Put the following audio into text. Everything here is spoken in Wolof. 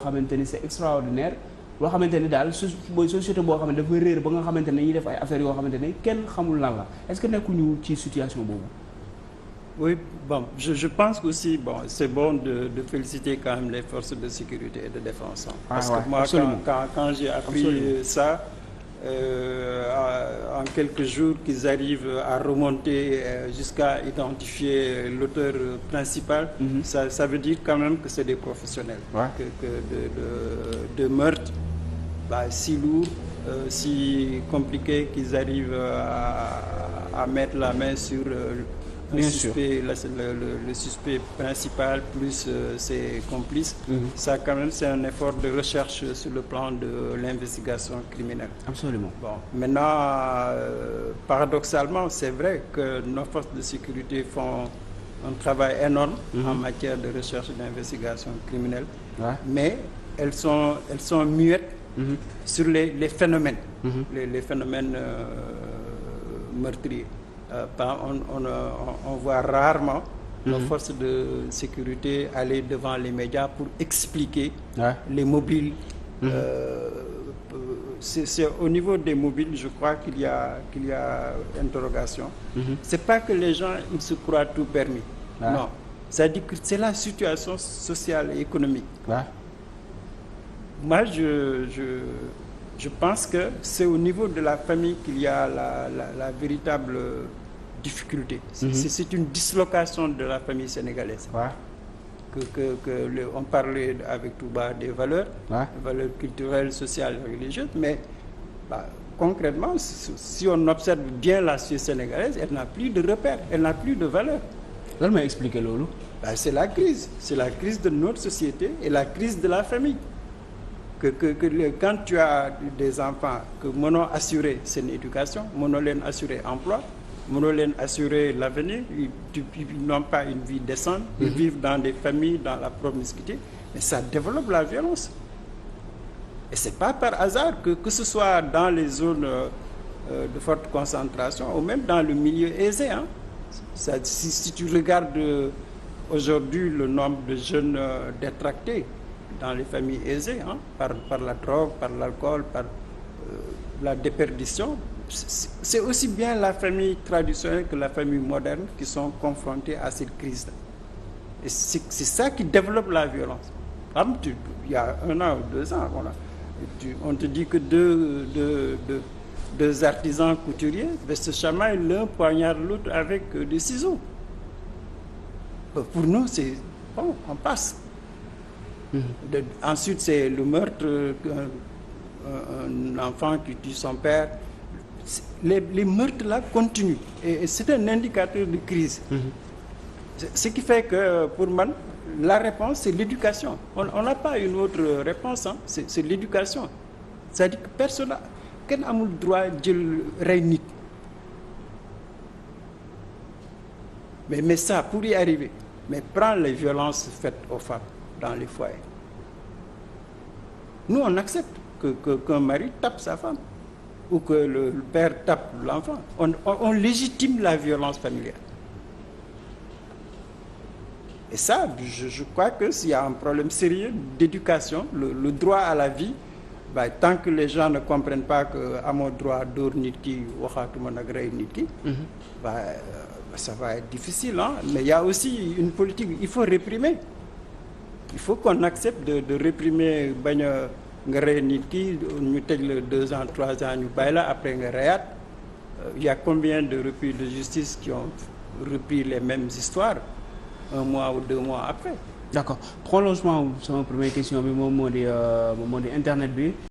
xamante ni c'est extraordinaire loo xamante ni daal mooy société boo xam ne dafa réer ba nga xamante ne ñuy def ay affaires yoo xamante ne kenn xamul lan la est-ce que nekkuñu ci situation boobu. Oui, bon, je pense aussi, bon, c'est bon de féliciter quand même les forces de sécurité et de défense. Hein, parce que moi, quand j'ai appris ça, en quelques jours, qu'ils arrivent à remonter jusqu'à identifier l'auteur principal, ça veut dire quand même que c'est des professionnels. Que de meurtres si lourds, si compliqués qu'ils arrivent à mettre la main sur le suspect principal plus ses complices. Ça quand même c'est un effort de recherche sur le plan de l'investigation criminelle. Absolument. Bon, maintenant paradoxalement c'est vrai que nos forces de sécurité font un travail énorme en matière de recherche et d'investigation criminelle, mais elles sont muettes sur les phénomènes, les phénomènes meurtriers. On voit rarement nos forces de sécurité aller devant les médias pour expliquer les mobiles. C'est au niveau des mobiles, je crois qu'il y a interrogation. C'est pas que les gens ils se croient tout permis. Non, c'est-à-dire que c'est la situation sociale et économique. Moi, je pense que c'est au niveau de la famille qu'il y a la véritable difficulté. C'est une dislocation de la famille sénégalaise. On parlait avec Touba des valeurs, des valeurs culturelles, sociales, religieuses, mais concrètement, si on observe bien la société sénégalaise, elle n'a plus de repères, elle n'a plus de valeurs. Lan mooy expliquer loolu? C'est la crise de notre société et la crise de la famille. Quand tu as des enfants que mënoo assurer seen éducation, mënoo leen assurer emploi, mënoo leen assurer l'avenir, ils n'ont pas une vie décente, ils vivent dans des familles, dans la promiscuité, mais ça développe la violence. Et c'est pas par hasard que ce soit dans les zones de forte concentration ou même dans le milieu aisé. Si tu regardes aujourd'hui le nombre de jeunes détractés dans les familles aisées, par la drogue, par l'alcool, par la déperdition, c'est aussi bien la famille traditionnelle que la famille moderne qui sont confrontées à cette crise-là. Et c'est ça qui développe la violence. Il y a 1 an ou 2 ans, on te dit que deux artisans couturiers se chamaillent, l'un poignarde l'autre avec des ciseaux. Pour nous, c'est bon, on passe. Ensuite, c'est le meurtre, un enfant qui tue son père. Les meurtres là continuent et c'est un indicateur de crise. Ce qui fait que pour moi, la réponse c'est l'éducation. On n'a pas une autre réponse, c'est l'éducation. C'est-à-dire que personne kenn amul droit jël rey nit. Mais ça, pour y arriver, mais prendre les violences faites aux femmes dans les foyers. Nous, on accepte qu'un mari tape sa femme ou que le père tape l'enfant. On légitime la violence familiale. Et ça, je crois que s'il y a un problème sérieux d'éducation, le droit à la vie, tant que les gens ne comprennent pas que amoo droit dóor nit ki waxaatuma nag rey nit ki, ça va être difficile, mais il y a aussi une politique, il faut réprimer. Il faut qu'on accepte de réprimer bañ a nga rey nit ki ñu tëj la 2 ans 3 ans ñu bàyyi la après nga reyaat. Il y a combien de repris de justice qui ont repris les mêmes histoires 1 mois ou 2 mois après. D'accord, prolongement sama première question bi moom moo di internet bi.